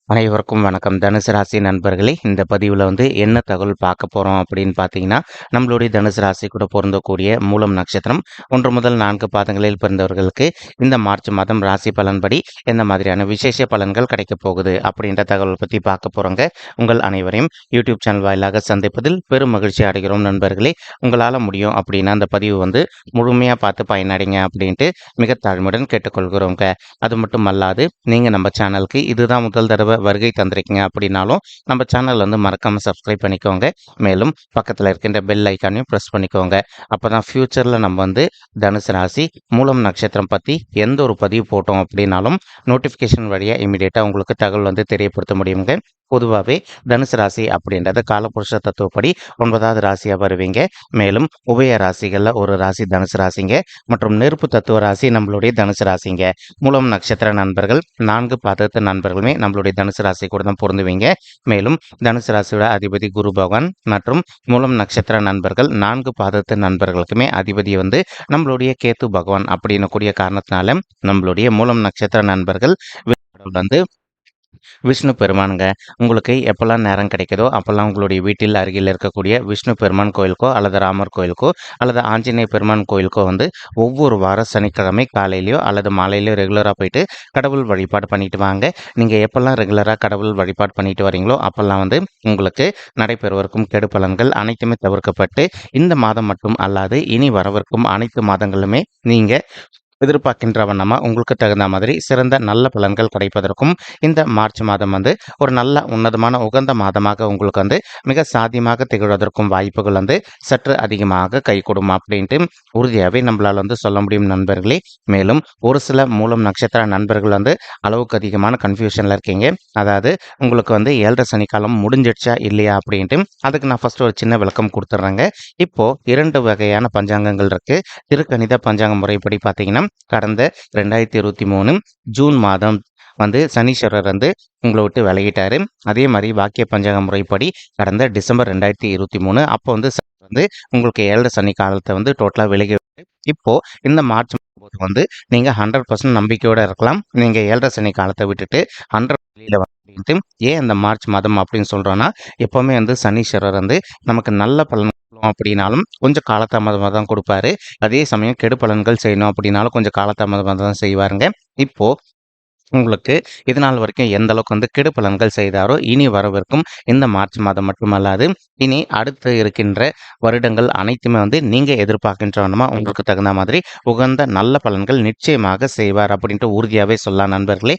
அனைவருக்கும் வணக்கம். தனுசு ராசி நண்பர்களே, இந்த பதிவில் என்ன தகவல் பார்க்க போகிறோம் அப்படின்னு பார்த்தீங்கன்னா, நம்மளுடைய தனுசு ராசி கூட பொருந்தக்கூடிய மூலம் நட்சத்திரம் 1 முதல் 4 பாதங்களில் பிறந்தவர்களுக்கு இந்த மார்ச் மாதம் ராசி பலன்படி எந்த மாதிரியான விசேஷ பலன்கள் கிடைக்கப் போகுது அப்படின்ற தகவல் பற்றி பார்க்க போகிறோங்க. உங்கள் அனைவரையும் யூடியூப் சேனல் வாயிலாக சந்திப்பதில் பெரும் மகிழ்ச்சி அடைகிறோம் நண்பர்களே. உங்களால் முடியும் அப்படின்னா அந்த பதிவு முழுமையாக பார்த்து பயனடைங்க அப்படின்ட்டு மிக தாழ்மையுடன் கேட்டுக்கொள்கிறோங்க. அது மட்டும் அல்லாது நீங்கள் நம்ம சேனலுக்கு இதுதான் முதல் தடவை வருகை தந்திருக்கீங்க அப்படின்னாலும் நம்ம சேனல் மறக்காம சப்ஸ்கிரைப் பண்ணிக்கோங்க. மேலும் பக்கத்தில் இருக்கின்ற பெல் ஐக்கானையும் ப்ரெஸ் பண்ணிக்கோங்க. அப்பதான் ஃபியூச்சரில் நம்ம தனுசு ராசி மூலம் நட்சத்திரம் பற்றி எந்த ஒரு பதிவு போட்டோம் அப்படின்னாலும் நோட்டிஃபிகேஷன் வழியாக இமீடியட்டாக உங்களுக்கு தகவல் தெரியப்படுத்த முடியுங்க. பொதுவாகவே தனுசு ராசி அப்படின்றது காலபுருஷ தத்துவப்படி 9வது ராசியாக வருவீங்க. மேலும் உபய ராசிகளில் ஒரு ராசி தனுசு ராசிங்க மற்றும் நெருப்பு தத்துவ ராசி நம்மளுடைய தனுசு ராசிங்க. மூலம் நட்சத்திர நண்பர்கள் 4 பாதத்து நண்பர்களுமே நம்மளுடைய தனுசு ராசி கூட தான் பொருந்துவீங்க. மேலும் தனுசு ராசியோட அதிபதி குரு பகவான் மற்றும் மூலம் நட்சத்திர நண்பர்கள் 4 பாதத்து நண்பர்களுக்குமே அதிபதி நம்மளுடைய கேத்து பகவான் அப்படின்னு கூடிய காரணத்தினால நம்மளுடைய மூலம் நட்சத்திர நண்பர்கள் விஷ்ணு பெருமானுங்க. உங்களுக்கு எப்போல்லாம் நேரம் கிடைக்குதோ அப்போல்லாம் உங்களுடைய வீட்டில் அருகில் இருக்கக்கூடிய விஷ்ணு பெருமான் கோயிலுக்கோ அல்லது ராமர் கோயிலுக்கோ அல்லது ஆஞ்சநேய பெருமான் கோயிலுக்கோ ஒவ்வொரு வார சனிக்கிழமை காலையிலையோ அல்லது மாலையிலையோ ரெகுலராக போயிட்டு கடவுள் வழிபாடு பண்ணிட்டு வாங்க. நீங்கள் எப்போல்லாம் ரெகுலராக கடவுள் வழிபாடு பண்ணிட்டு வரீங்களோ அப்போல்லாம் உங்களுக்கு நடைபெறுவதற்கும் கெடு பலன்கள் அனைத்துமே தவிர்க்கப்பட்டு இந்த மாதம் மட்டும் அல்லாது இனி வரவிருக்கும் அனைத்து மாதங்களுமே நீங்கள் எதிர்பார்க்கின்ற வண்ணமாக உங்களுக்கு தகுந்த மாதிரி சிறந்த நல்ல பலன்கள் கிடைப்பதற்கும் இந்த மார்ச் மாதம் ஒரு நல்ல உன்னதமான உகந்த மாதமாக உங்களுக்கு மிக சாத்தியமாக திகழ்வதற்கும் வாய்ப்புகள் சற்று அதிகமாக கை கொடுமா அப்படின்ட்டு உறுதியாகவே நம்மளால் சொல்ல முடியும் நண்பர்களே. மேலும் ஒரு சில மூலம் நட்சத்திர நண்பர்கள் அளவுக்கு அதிகமான கன்ஃபியூஷனில் இருக்கீங்க. அதாவது உங்களுக்கு 7 சனிக்காலம் முடிஞ்சிடுச்சா இல்லையா அப்படின்ட்டு அதுக்கு நான் ஃபர்ஸ்ட் ஒரு சின்ன விளக்கம் கொடுத்துட்றேங்க. இப்போ 2 வகையான பஞ்சாங்கங்கள் இருக்கு. திருக்கணித பஞ்சாங்க முறைப்படி பார்த்தீங்கன்னா கடந்த 2023 ஜூன் மாதம் சனீஸ்வரர் உங்களை விட்டு விலகிட்டாரு. அதே மாதிரி வாக்கிய பஞ்சாங்க முறைப்படி கடந்த டிசம்பர் 2023 அப்போ உங்களுக்கு 7 சனி காலத்தை டோட்டலாக விலகி. இப்போ இந்த மார்ச் போது நீங்க 100% நம்பிக்கையோட இருக்கலாம். நீங்க 7 சனி காலத்தை விட்டுட்டு 100 வெளியில அப்படின்ட்டு ஏன் இந்த மார்ச் மாதம் அப்படின்னு சொல்றோம்னா, எப்பவுமே சனீஸ்வரர் நமக்கு நல்ல பலன் அப்படின்னாலும் கொஞ்சம் காலதாமதமாக தான் கொடுப்பாரு. அதே சமயம் கெடு பலன்கள் செய்யணும் அப்படின்னாலும் கொஞ்சம் காலதாமதமாக தான் செய்வாருங்க. இப்போ உங்களுக்கு இதனால் வரைக்கும் எந்த அளவுக்கு கெடு பலன்கள் செய்தாரோ இனி வரவிருக்கும் இந்த மார்ச் மாதம் மட்டுமல்லாது இனி அடுத்து இருக்கின்ற வருடங்கள் அனைத்துமே நீங்க எதிர்பார்க்கின்றவனமா உங்களுக்கு தகுந்த மாதிரி உகந்த நல்ல பலன்கள் நிச்சயமாக செய்வார் அப்படின்ட்டு உறுதியாகவே சொல்லலாம் நண்பர்களே.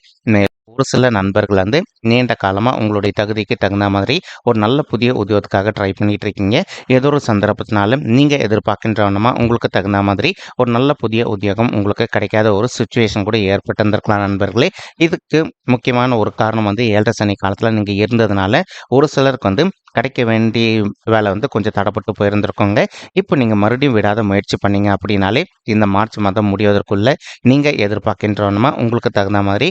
ஒரு சில நண்பர்கள் நீண்ட காலமாக உங்களுடைய தகுதிக்கு தகுந்த மாதிரி ஒரு நல்ல புதிய உத்தியோகத்துக்காக ட்ரை பண்ணிட்டு இருக்கீங்க. ஏதோ ஒரு சந்தர்ப்பத்தினால நீங்கள் எதிர்பார்க்கின்றவனமா உங்களுக்கு தகுந்த மாதிரி ஒரு நல்ல புதிய உத்தியோகம் உங்களுக்கு கிடைக்காத ஒரு சுச்சுவேஷன் கூட ஏற்பட்டு இருந்திருக்கலாம் நண்பர்களே. இதுக்கு முக்கியமான ஒரு காரணம் 7 சனி காலத்தில் நீங்கள் இருந்ததுனால ஒரு சிலருக்கு கிடைக்க வேண்டிய வேலை கொஞ்சம் தடப்பட்டு போயிருந்திருக்கோங்க. இப்போ நீங்கள் மறுபடியும் விடாத முயற்சி பண்ணீங்க அப்படின்னாலே இந்த மார்ச் மாதம் முடிவதற்குள்ள நீங்கள் எதிர்பார்க்கின்றவனமா உங்களுக்கு தகுந்த மாதிரி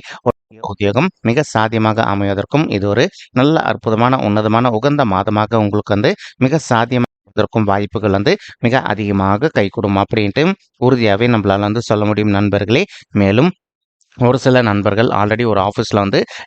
உத்தியோகம் மிக சாத்தியமாக அமைவதற்கும் இது ஒரு நல்ல அற்புதமான உன்னதமான உகந்த மாதமாக உங்களுக்கு மிக சாத்தியமாக வாய்ப்புகள் மிக அதிகமாக கை கொடுக்கும் அப்படின்ட்டு உறுதியாகவே நம்மளால சொல்ல முடியும் நண்பர்களே. மேலும் ஒரு சில நண்பர்கள் ஆல்ரெடி ஒரு ஆஃபீஸில்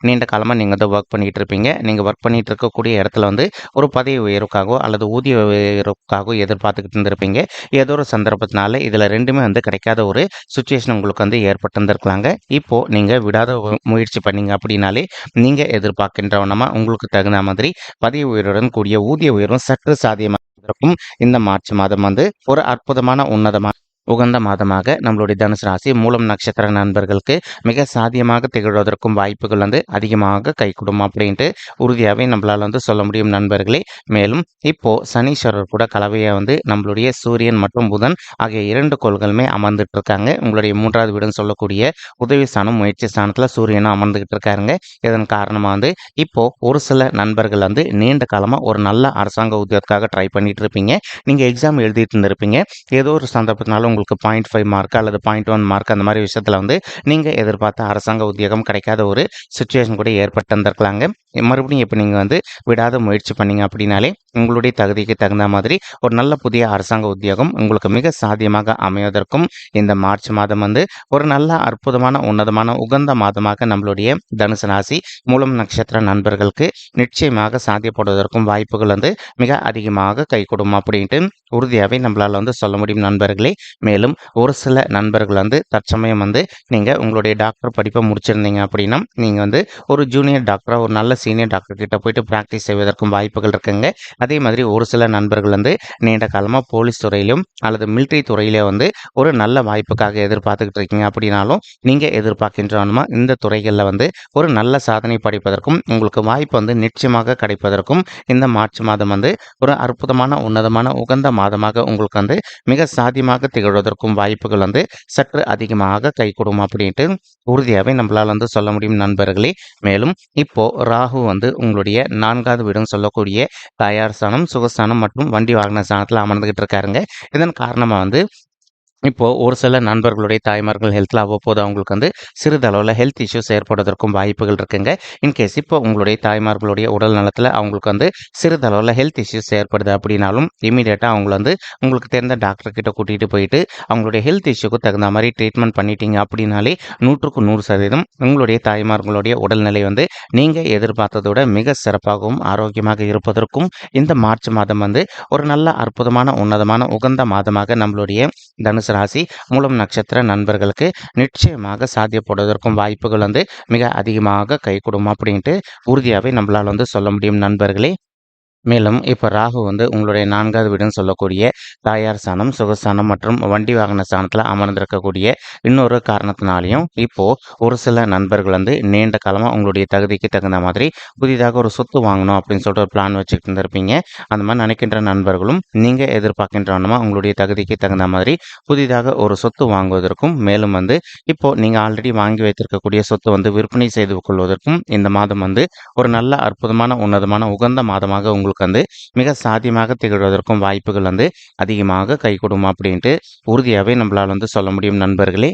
நீண்ட காலமாக நீங்கள் ஒர்க் பண்ணிகிட்டு இருப்பீங்க. நீங்கள் ஒர்க் பண்ணிகிட்டு இருக்கக்கூடிய இடத்துல ஒரு பதவி உயர்வுக்காகவோ அல்லது ஊதிய உயர்வுக்காகவோ எதிர்பார்த்துக்கிட்டு இருந்திருப்பீங்க. ஏதோ ஒரு சந்தர்ப்பத்தினால இதில் ரெண்டுமே கிடைக்காத ஒரு சுச்சுவேஷன் உங்களுக்கு ஏற்பட்டு இருந்திருக்கலாங்க. இப்போது நீங்கள் விடாத முயற்சி பண்ணீங்க அப்படின்னாலே நீங்கள் எதிர்பார்க்கின்றவனமா உங்களுக்கு தகுந்த மாதிரி பதவி உயர்வுடன் கூடிய ஊதிய உயர்வும் சற்று சாத்தியமாக இருக்கும். இந்த மார்ச் மாதம் ஒரு அற்புதமான உன்னதமான உகந்த மாதமாக நம்மளுடைய தனுசு ராசி மூலம் நட்சத்திர நண்பர்களுக்கு மிக சாத்தியமாக திகழ்வதற்கும் வாய்ப்புகள் அதிகமாக கை கொடுக்கும் அப்படின்ட்டு உறுதியாகவே நம்மளால் சொல்ல முடியும் நண்பர்களே. மேலும் இப்போ சனீஸ்வரர் கூட கலவையாக நம்மளுடைய சூரியன் மற்றும் புதன் ஆகிய 2 கோள்களுமே அமர்ந்துட்டு இருக்காங்க. உங்களுடைய 3வது வீடுன்னு சொல்லக்கூடிய உதவி ஸ்தானம் முயற்சி ஸ்தானத்தில் சூரியனும் அமர்ந்துகிட்டு இருக்காருங்க. இதன் காரணமாக இப்போ ஒரு சில நண்பர்கள் நீண்ட காலமாக ஒரு நல்ல அரசாங்க உத்தியோகத்துக்காக ட்ரை பண்ணிட்டு இருப்பீங்க. நீங்கள் எக்ஸாம் எழுதிட்டு இருந்திருப்பீங்க. ஏதோ ஒரு சந்தர்ப்பத்தினால உங்களுக்கு 0.5 மார்க் அல்லது 0.1 மார்க் அந்த மாதிரி விஷயத்தில் நீங்கள் எதிர்பார்த்த அரசாங்க உத்தியோகம் கிடைக்காத ஒரு சுச்சுவேஷன் கூட ஏற்பட்டு இருந்திருக்கலாங்க. மறுபடியும் இப்போ நீங்கள் வந்து விடாத முயற்சி பண்ணீங்க அப்படின்னாலே உங்களுடைய தகுதிக்கு தகுந்த மாதிரி ஒரு நல்ல புதிய அரசாங்க உத்தியோகம் உங்களுக்கு மிக சாத்தியமாக அமைவதற்கும் இந்த மார்ச் மாதம் வந்து ஒரு நல்ல அற்புதமான உன்னதமான உகந்த மாதமாக நம்மளுடைய தனுசு ராசி மூலம் நட்சத்திர நண்பர்களுக்கு நிச்சயமாக சாத்தியப்படுவதற்கும் வாய்ப்புகள் வந்து மிக அதிகமாக கை கொடுக்கும் அப்படின்ட்டு உறுதியாகவே நம்மளால் வந்து சொல்ல முடியும் நண்பர்களே. மேலும் ஒரு சில நண்பர்கள் வந்து தற்சமயம் வந்து நீங்கள் உங்களுடைய டாக்டர் படிப்பை முடிச்சிருந்தீங்க அப்படின்னா நீங்கள் வந்து ஒரு ஜூனியர் டாக்டராக ஒரு நல்ல சீனியர் டாக்டர் கிட்ட போயிட்டு ப்ராக்டிஸ் செய்வதற்கும் வாய்ப்புகள் இருக்குங்க. அதே மாதிரி ஒரு சில நண்பர்கள் வந்து நீண்ட காலமாக போலீஸ் துறையிலும் அல்லது மிலிட்ரி துறையிலே வந்து ஒரு நல்ல வாய்ப்புக்காக எதிர்பார்த்துக்கிட்டு இருக்கீங்க அப்படின்னாலும் நீங்கள் எதிர்பார்க்கின்றவனுமா இந்த துறைகளில் வந்து ஒரு நல்ல சாதனை படைப்பதற்கும் உங்களுக்கு வாய்ப்பு வந்து நிச்சயமாக கிடைப்பதற்கும் இந்த மார்ச் மாதம் வந்து ஒரு அற்புதமான உன்னதமான உகந்த மாதமாக உங்களுக்கு வந்து மிக சாத்தியமாக திகழ்வதற்கும் வாய்ப்புகள் வந்து சற்று அதிகமாக கைகூடும் அப்படின்ட்டு உறுதியாகவே நம்மளால் வந்து சொல்ல முடியும் நண்பர்களே. மேலும் இப்போ ராகு வந்து உங்களுடைய 4வது வீடுன்னு சொல்லக்கூடிய தாயார் ஸ்தானம், சுகஸ்தானம் மற்றும் வண்டி வாகன ஸ்தானத்தில் அமர்ந்துகிட்டு இருக்காருங்க. இதன் காரணமாக வந்து இப்போ ஒரு சில நண்பர்களுடைய தாய்மார்கள் ஹெல்த்தில் அவ்வப்போது அவங்களுக்கு வந்து சிறிதளவில் ஹெல்த் இஷ்யூஸ் ஏற்படுவதற்கும் வாய்ப்புகள் இருக்குங்க. இன்கேஸ் இப்போ உங்களுடைய தாய்மார்களுடைய உடல் நலத்தில் அவங்களுக்கு வந்து சிறிதளவில் ஹெல்த் இஷ்யூஸ் ஏற்படுது அப்படின்னாலும் இமீடியட்டாக அவங்கள வந்து உங்களுக்கு தெரிந்த டாக்டர் கிட்ட கூட்டிகிட்டு போயிட்டு அவங்களுடைய ஹெல்த் இஷ்யூக்கு தகுந்த மாதிரி ட்ரீட்மெண்ட் பண்ணிட்டீங்க அப்படின்னாலே 100% உங்களுடைய தாய்மார்களுடைய உடல்நிலை வந்து நீங்கள் எதிர்பார்த்ததோட மிக சிறப்பாகவும் ஆரோக்கியமாக இருப்பதற்கும் இந்த மார்ச் மாதம் வந்து ஒரு நல்ல அற்புதமான உன்னதமான உகந்த மாதமாக நம்மளுடைய தனுசு ராசி மூலம் நட்சத்திர நண்பர்களுக்கு நிச்சயமாக சாத்தியப்படுவதற்கும் வாய்ப்புகள் வந்து மிக அதிகமாக கைகூடும் அப்படின்ட்டு உறுதியாகவே நம்மளால் வந்து சொல்ல முடியும் நண்பர்களே. மேலும் இப்போ ராகு வந்து உங்களுடைய 4வது வீடுன்னு சொல்லக்கூடிய தாயார் ஸ்தானம், சுகஸ்தானம் மற்றும் வண்டி வாகன ஸ்தானத்தில் அமர்ந்திருக்கக்கூடிய இன்னொரு காரணத்தினாலையும் இப்போ ஒரு சில நண்பர்கள் வந்து நீண்ட காலமாக உங்களுடைய தகுதிக்கு தகுந்த மாதிரி புதிதாக ஒரு சொத்து வாங்கணும் அப்படின்னு சொல்லிட்டு ஒரு பிளான் வச்சுக்கிட்டு இருந்திருப்பீங்க. அந்த மாதிரி நினைக்கின்ற நண்பர்களும் நீங்கள் எதிர்பார்க்கின்றவனமா உங்களுடைய தகுதிக்கு தகுந்த மாதிரி புதிதாக ஒரு சொத்து வாங்குவதற்கும் மேலும் வந்து இப்போ நீங்கள் ஆல்ரெடி வாங்கி வைத்திருக்கக்கூடிய சொத்து வந்து விற்பனை செய்து கொள்வதற்கும் இந்த மாதம் வந்து ஒரு நல்ல அற்புதமான உன்னதமான உகந்த மாதமாக உங்களுக்கு வந்து மிக சாத்தியமாக திகழ்வதற்கும் வாய்ப்புகள் வந்து அதிகமாக கைகூடும் அப்படின்ட்டு உறுதியாகவே நம்மளால் வந்து சொல்ல முடியும் நண்பர்களே.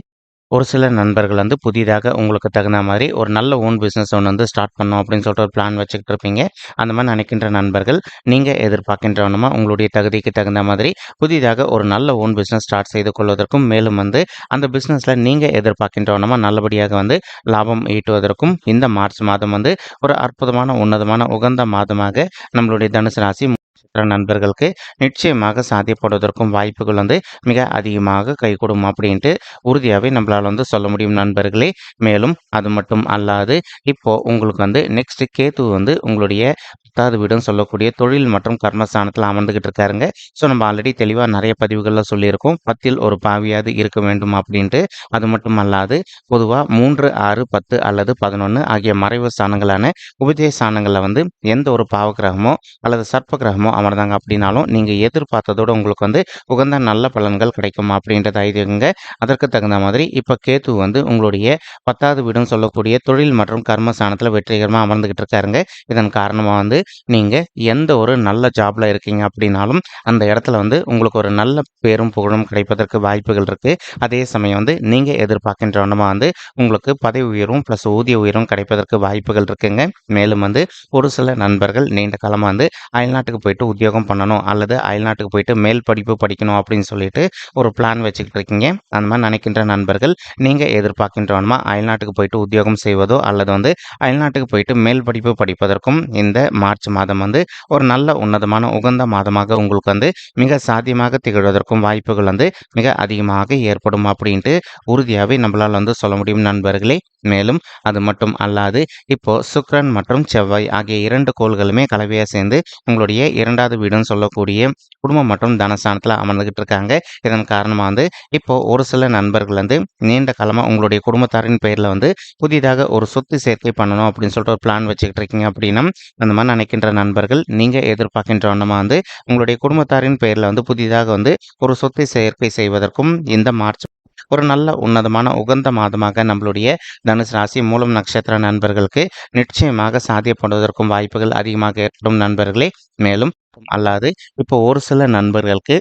ஒரு சில நண்பர்கள் வந்து புதிதாக உங்களுக்கு தகுந்த மாதிரி ஒரு நல்ல ஓன் பிஸ்னஸ் ஒன்று வந்து ஸ்டார்ட் பண்ணோம் அப்படின்னு சொல்லிட்டு ஒரு பிளான் வச்சுக்கிட்டு இருப்பீங்க. அந்த மாதிரி நினைக்கின்ற நண்பர்கள் நீங்கள் எதிர்பார்க்கின்றவனமா உங்களுடைய தகுதிக்கு தகுந்த மாதிரி புதிதாக ஒரு நல்ல ஓன் பிஸ்னஸ் ஸ்டார்ட் செய்து கொள்வதற்கும் மேலும் வந்து அந்த பிஸ்னஸில் நீங்கள் எதிர்பார்க்கின்றவனமா நல்லபடியாக வந்து லாபம் ஈட்டுவதற்கும் இந்த மார்ச் மாதம் வந்து ஒரு அற்புதமான உன்னதமான உகந்த மாதமாக நம்மளுடைய தனுசு ராசி நண்பர்களுக்கு நிச்சயமாக சாத்தியப்படுவதற்கும் வாய்ப்புகள் வந்து மிக அதிகமாக கைகூடும் அப்படின்ட்டு உறுதியாகவே நம்மளால் வந்து சொல்ல முடியும் நண்பர்களே. மேலும் அது மட்டும் அல்லாது இப்போ உங்களுக்கு வந்து நெக்ஸ்ட் கேத்து வந்து உங்களுடைய 10வது வீடுன்னு சொல்லக்கூடிய தொழில் மற்றும் கர்மஸ்தானத்தில் அமர்ந்துகிட்டு இருக்காருங்க. ஸோ நம்ம ஆல்ரெடி தெளிவாக நிறைய பதிவுகளில் சொல்லியிருக்கோம் 10ல் ஒரு பாவியாவது இருக்க வேண்டும் அப்படின்ட்டு. அது மட்டும் அல்லாது பொதுவாக 3, 6, 10 அல்லது 11 ஆகிய மறைவு ஸ்தானங்களான உபஜய ஸ்தானங்களில் வந்து எந்த ஒரு பாவகிரகமோ அல்லது சர்ப்ப கிரகமோ அமர்ந்தாங்க அப்படின்னாலும் நீங்கள் எதிர்பார்த்ததோடு உங்களுக்கு வந்து உகந்த நல்ல பலன்கள் கிடைக்கும் அப்படின்றத ஐதீகங்க. அதற்கு தகுந்த மாதிரி இப்போ கேத்து வந்து உங்களுடைய 10வது வீடுன்னு சொல்லக்கூடிய தொழில் மற்றும் கர்மஸ்தானத்தில் வெற்றிகரமாக அமர்ந்துகிட்டு இருக்காருங்க. இதன் காரணமாக வந்து நீங்கள் எந்த ஒரு நல்ல ஜாப்ல இருக்கீங்க அப்படின்னாலும் அந்த இடத்துல வந்து உங்களுக்கு ஒரு நல்ல பேரும் புகழும் கிடைப்பதற்கு வாய்ப்புகள் இருக்குது. அதே சமயம் வந்து நீங்கள் எதிர்பார்க்கின்றவனமா வந்து உங்களுக்கு பதவி உயர்வும் ப்ளஸ் ஊதிய உயர்வும் கிடைப்பதற்கு வாய்ப்புகள் இருக்குங்க. மேலும் வந்து ஒரு சில நண்பர்கள் நீண்ட காலமாக வந்து அயல்நாட்டுக்கு போயிட்டு உத்தியோகம் பண்ணணும் அல்லது அயல்நாட்டுக்கு போயிட்டு மேல் படிப்பு படிக்கணும் அப்படின்னு சொல்லிட்டு ஒரு பிளான் வச்சுக்கிட்டு இருக்கீங்க. அந்த மாதிரி நினைக்கின்ற நண்பர்கள் நீங்கள் எதிர்பார்க்கின்றவனமா அயல்நாட்டுக்கு போயிட்டு உத்தியோகம் செய்வதோ அல்லது வந்து அயல்நாட்டுக்கு போயிட்டு மேல் படிப்பு படிப்பதற்கும் இந்த மார்ச் மாதம் வந்து ஒரு நல்ல உன்னதமான உகந்த மாதமாக உங்களுக்கு வந்து மிக சாத்தியமாக திகழ்வதற்கும் வாய்ப்புகள் வந்து மிக அதிகமாக ஏற்படும் அப்படின்ட்டு உறுதியாகவே நம்மளால் வந்து சொல்ல முடியும் நண்பர்களே. மேலும் அது மட்டும் அல்லாது இப்போ சுக்கிரன் மற்றும் செவ்வாய் ஆகிய 2 கோள்களுமே கலவையாக சேர்ந்து உங்களுடைய 2வது வீடுன்னு சொல்லக்கூடிய குடும்பம் மற்றும் தனஸ்தானத்தில் அமர்ந்துகிட்டு இருக்காங்க. இதன் காரணமாக வந்து இப்போ ஒரு சில நண்பர்கள் வந்து நீண்ட காலமாக உங்களுடைய குடும்பத்தாரின் பெயரில் வந்து புதிதாக ஒரு சொத்து சேர்க்கை பண்ணணும் அப்படின்னு சொல்லிட்டு ஒரு பிளான் வச்சுக்கிட்டு இருக்கீங்க அப்படின்னா அந்த மாதிரி நினைக்கின்ற நண்பர்கள் நீங்கள் எதிர்பார்க்கின்றவனமா வந்து உங்களுடைய குடும்பத்தாரின் பெயரில் வந்து புதிதாக வந்து ஒரு சொத்தை சேர்க்கை செய்வதற்கும் இந்த மார்ச் ஒரு நல்ல உன்னதமான உகந்த மாதமாக நம்மளுடைய தனுசு ராசி மூலம் நட்சத்திர நண்பர்களுக்கு நிச்சயமாக சாத்தியப்படுவதற்கும் வாய்ப்புகள் அதிகமாக ஏற்படும் நண்பர்களே. மேலும் அல்லாது இப்போ ஒரு சில நண்பர்களுக்கு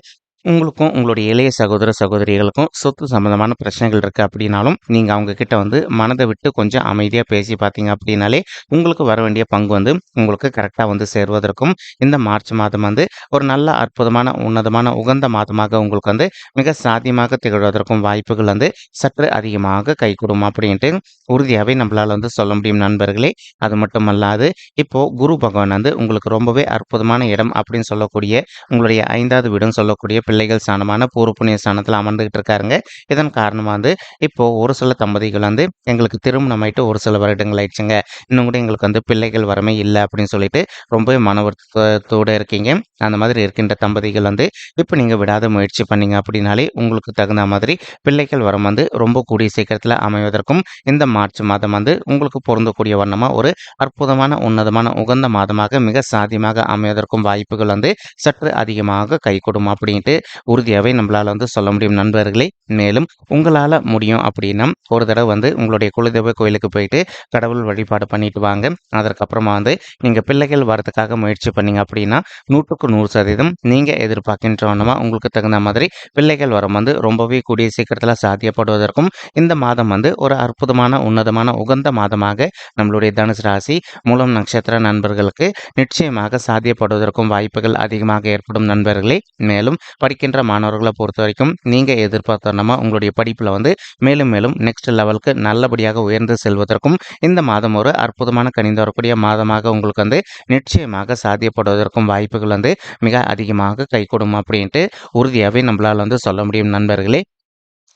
உங்களுக்கும் உங்களுடைய இளைய சகோதர சகோதரிகளுக்கும் சொத்து சம்பந்தமான பிரச்சனைகள் இருக்கு அப்படின்னாலும் நீங்க அவங்க கிட்ட வந்து மனதை விட்டு கொஞ்சம் அமைதியா பேசி பார்த்தீங்க அப்படின்னாலே உங்களுக்கு வர வேண்டிய பங்கு வந்து உங்களுக்கு கரெக்டா வந்து சேர்வதற்கும் இந்த மார்ச் மாதம் வந்து ஒரு நல்ல அற்புதமான உன்னதமான உகந்த மாதமாக உங்களுக்கு வந்து மிக சாத்தியமாக திகழ்வதற்கும் வாய்ப்புகள் வந்து சற்று அதிகமாக கைகூடும் அப்படின்ட்டு உறுதியாகவே நம்மளால வந்து சொல்ல முடியும் நண்பர்களே. அது மட்டுமல்லாது இப்போ குரு பகவான் வந்து உங்களுக்கு ரொம்பவே அற்புதமான இடம் அப்படின்னு சொல்லக்கூடிய உங்களுடைய 5வது வீடுன்னு சொல்லக்கூடிய பிள்ளைகள் ஸ்தானமான பூர்வ புண்ணிய ஸ்தானத்தில் அமர்ந்துகிட்டு இருக்காருங்க. இதன் காரணமா வந்து இப்போ ஒரு சில தம்பதிகள் வந்து எங்களுக்கு திருமணம் ஆயிட்டு ஒரு சில வருடங்கள் ஆயிடுச்சுங்க. இன்னும் கூட எங்களுக்கு வந்து பிள்ளைகள் வரமே இல்லை அப்படின்னு சொல்லிட்டு ரொம்பவே மன வருத்தத்தோட இருக்கீங்க. அந்த மாதிரி இருக்கின்ற தம்பதிகள் வந்து இப்போ நீங்க விடாத முயற்சி பண்ணீங்க அப்படின்னாலே உங்களுக்கு தகுந்த மாதிரி பிள்ளைகள் வரம் வந்து ரொம்ப கூடிய சீக்கிரத்தில் அமைவதற்கும் இந்த மார்ச் மாதம் வந்து உங்களுக்கு பொருந்தக்கூடிய வண்ணமா ஒரு அற்புதமான உன்னதமான உகந்த மாதமாக மிக சாத்தியமாக அமைவதற்கும் வாய்ப்புகள் வந்து சற்று அதிகமாக கைகூடும் அப்படின்ட்டு உறுதியாகவே நம்மளால வந்து சொல்ல முடியும் நண்பர்களே. மேலும் உங்களால் முடியும் அப்படின்னா ஒரு தடவை வந்து உங்களுடைய குலதெய்வ கோயிலுக்கு போயிட்டு கடவுள் வழிபாடு பண்ணிட்டு வாங்க. அதற்கப்புறமா வந்து நீங்கள் பிள்ளைகள் வரதுக்காக முயற்சி பண்ணீங்க அப்படின்னா 100% நீங்கள் எதிர்பார்க்கின்ற வண்ணமா உங்களுக்கு தகுந்த மாதிரி பிள்ளைகள் வரம் வந்து ரொம்பவே கூடிய சீக்கிரத்தில் சாத்தியப்படுவதற்கும் இந்த மாதம் வந்து ஒரு அற்புதமான உன்னதமான உகந்த மாதமாக நம்மளுடைய தனுசு ராசி மூலம் நட்சத்திர நண்பர்களுக்கு நிச்சயமாக சாத்தியப்படுவதற்கும் வாய்ப்புகள் அதிகமாக ஏற்படும் நண்பர்களே. மேலும் படிக்கின்ற மாணவர்களை பொறுத்த வரைக்கும் நீங்க எதிர்பார்த்தோன்னா உங்களுடைய படிப்புல வந்து மேலும் மேலும் நெக்ஸ்ட் லெவலுக்கு நல்லபடியாக உயர்ந்து செல்வதற்கும் இந்த மாதம் ஒரு அற்புதமான கணிந்து வரக்கூடிய மாதமாக உங்களுக்கு வந்து நிச்சயமாக சாத்தியப்படுவதற்கும் வாய்ப்புகள் வந்து மிக அதிகமாக கைகூடும் அப்படின்ட்டு உறுதியாகவே நம்மளால் வந்து சொல்ல முடியும் நண்பர்களே.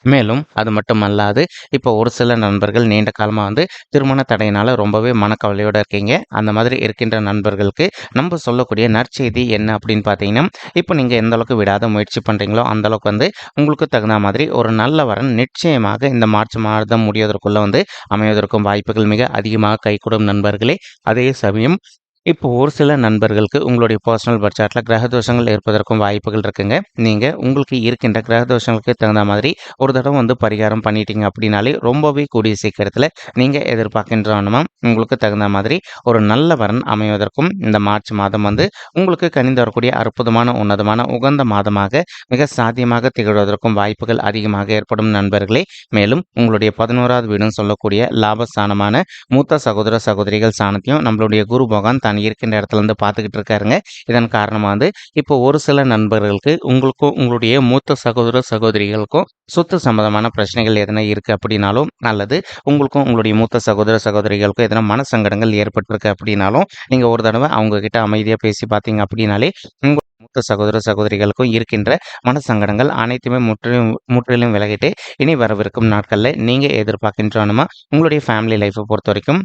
மேலும் அது மட்டுமல்லாது இப்போ ஒரு சில நண்பர்கள் நீண்ட காலமாக வந்து திருமண தடையினால ரொம்பவே மனக்கவலையோடு இருக்கீங்க. அந்த மாதிரி இருக்கின்ற நண்பர்களுக்கு நம்ம சொல்லக்கூடிய நற்செய்தி என்ன அப்படின்னு பார்த்தீங்கன்னா, இப்போ நீங்கள் எந்த அளவுக்கு விடாத முயற்சி பண்ணுறீங்களோ அந்த அளவுக்கு வந்து உங்களுக்கு தகுந்த மாதிரி ஒரு நல்ல வரன் நிச்சயமாக இந்த மார்ச் மாதம் முடிவதற்குள்ள வந்து அமைவதற்கும் வாய்ப்புகள் மிக அதிகமாக கைகூடும் நண்பர்களே. அதே சமயம் இப்போ ஒரு சில நண்பர்களுக்கு உங்களுடைய பர்சனல் பட்ஜெட்டில் கிரக தோஷங்கள் ஏற்பதற்கும் வாய்ப்புகள் இருக்குங்க. நீங்கள் உங்களுக்கு இருக்கின்ற கிரக தோஷங்களுக்கு தகுந்த மாதிரி ஒரு தடவை வந்து பரிகாரம் பண்ணிட்டீங்க அப்படின்னாலே ரொம்பவே கூடிய சீக்கிரத்தில் நீங்கள் எதிர்பார்க்கின்றவனமா உங்களுக்கு தகுந்த மாதிரி ஒரு நல்ல வரன் அமைவதற்கும் இந்த மார்ச் மாதம் வந்து உங்களுக்கு கனிந்து வரக்கூடிய அற்புதமான உன்னதமான உகந்த மாதமாக மிக சாத்தியமாக திகழ்வதற்கும் வாய்ப்புகள் அதிகமாக ஏற்படும் நண்பர்களே. மேலும் உங்களுடைய 11வது வீடுன்னு சொல்லக்கூடிய லாபஸ்தானமான மூத்த சகோதர சகோதரிகள் ஸ்தானத்தையும் நம்மளுடைய குரு பகவான் தான் இருக்கின்ற இடத்துல இருந்து பார்த்துக்கிட்டு இருக்காருங்க. இதன் காரணமா வந்து இப்போ ஒரு சில நண்பர்களுக்கு உங்களுக்கும் உங்களுடைய மூத்த சகோதர சகோதரிகளுக்கும் சொத்து சம்பந்தமான பிரச்சனைகள் எதனா இருக்கு அப்படின்னாலும், அல்லது உங்களுக்கும் உங்களுடைய மூத்த சகோதர சகோதரிகளுக்கும் எதனா மன சங்கடங்கள் ஏற்பட்டிருக்கு அப்படின்னாலும் நீங்க ஒரு தடவை அவங்க கிட்ட அமைதியா பேசி பார்த்தீங்க அப்படின்னாலே உங்க மூத்த சகோதர சகோதரிகளுக்கும் இருக்கின்ற மன சங்கடங்கள் அனைத்துமே முற்றிலும் முற்றிலும் விலகிட்டு இனி வரவிருக்கும் நாட்கள்ல நீங்க எதிர்பார்க்கின்றவனுமா உங்களுடைய ஃபேமிலி லைஃப்பை பொறுத்த வரைக்கும்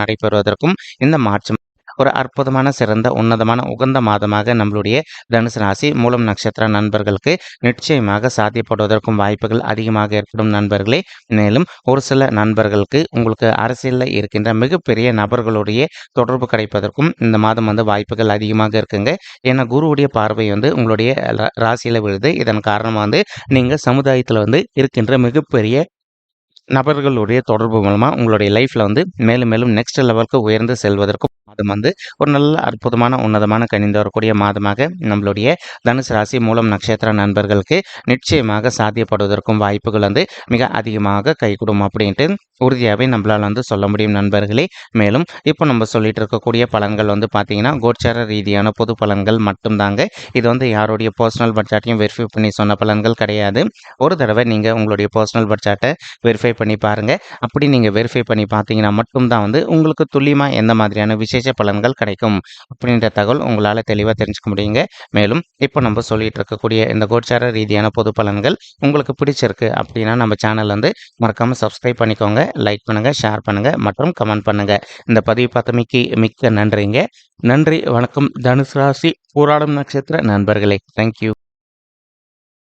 நடைபெறுவதற்கும் இந்த மார்ச் ஒரு அற்புதமான சிறந்த உன்னதமான உகந்த மாதமாக நம்மளுடைய தனுசு ராசி மூலம் நட்சத்திர நண்பர்களுக்கு நிச்சயமாக சாத்தியப்படுவதற்கும் வாய்ப்புகள் அதிகமாக ஏற்படும் நண்பர்களே. மேலும் ஒரு சில நண்பர்களுக்கு உங்களுக்கு அரசியலில் இருக்கின்ற மிகப்பெரிய நபர்களுடைய தொடர்பு கிடைப்பதற்கும் இந்த மாதம் வந்து வாய்ப்புகள் அதிகமாக இருக்குங்க. ஏன்னா குருவுடைய பார்வை வந்து உங்களுடைய ராசியில் விழுது. இதன் காரணமாக வந்து நீங்கள் சமுதாயத்தில் வந்து இருக்கின்ற மிகப்பெரிய நபர்களுடைய தொடர்பு மூலமாக உங்களுடைய லைஃப்பில் வந்து மேலும் மேலும் நெக்ஸ்ட் லெவலுக்கு உயர்ந்து செல்வதற்கும் மாதம் வந்து ஒரு நல்ல அற்புதமான உன்னதமான கனிந்து வரக்கூடிய மாதமாக நம்மளுடைய தனுசு ராசி மூலம் நட்சத்திர நண்பர்களுக்கு நிச்சயமாக சாத்தியப்படுவதற்கும் வாய்ப்புகள் வந்து மிக அதிகமாக கைகூடும் அப்படின்ட்டு உறுதியாகவே நம்மளால் வந்து சொல்ல முடியும் நண்பர்களே. மேலும் இப்போ நம்ம சொல்லிட்டு இருக்கக்கூடிய பலன்கள் வந்து பார்த்தீங்கன்னா கோச்சார ரீதியான பொது பலன்கள் மட்டும்தாங்க. இது வந்து யாருடைய பர்சனல் பட்ஜெட்டையும் வெரிஃபை பண்ணி சொன்ன பலன்கள் கிடையாது. ஒரு தடவை நீங்கள் உங்களுடைய பர்சனல் பட்ஜெட்டை வெரிஃபை பண்ணி பாருங்கள். அப்படி நீங்கள் வெரிஃபை பண்ணி பார்த்தீங்கன்னா மட்டும்தான் வந்து உங்களுக்கு துல்லியமாக எந்த மாதிரியான விசேஷ பலன்கள் கிடைக்கும் அப்படின்ற தகவல் உங்களால் தெளிவாக தெரிஞ்சுக்க முடியுங்க. மேலும் இப்போ நம்ம சொல்லிட்டு இருக்கக்கூடிய இந்த கோச்சார ரீதியான பொது பலன்கள் உங்களுக்கு பிடிச்சிருக்கு அப்படின்னா நம்ம சேனல் வந்து மறக்காமல் சப்ஸ்கிரைப் பண்ணிக்கோங்க, லைக் பண்ணுங்கள், ஷேர் பண்ணுங்கள் மற்றும் கமெண்ட் பண்ணுங்கள். இந்த பதிவு பார்த்தமைக்கு மிக்க நன்றிங்க. நன்றி, வணக்கம். தனுசு ராசி போராடும் நட்சத்திர நண்பர்களே. தேங்க்யூ.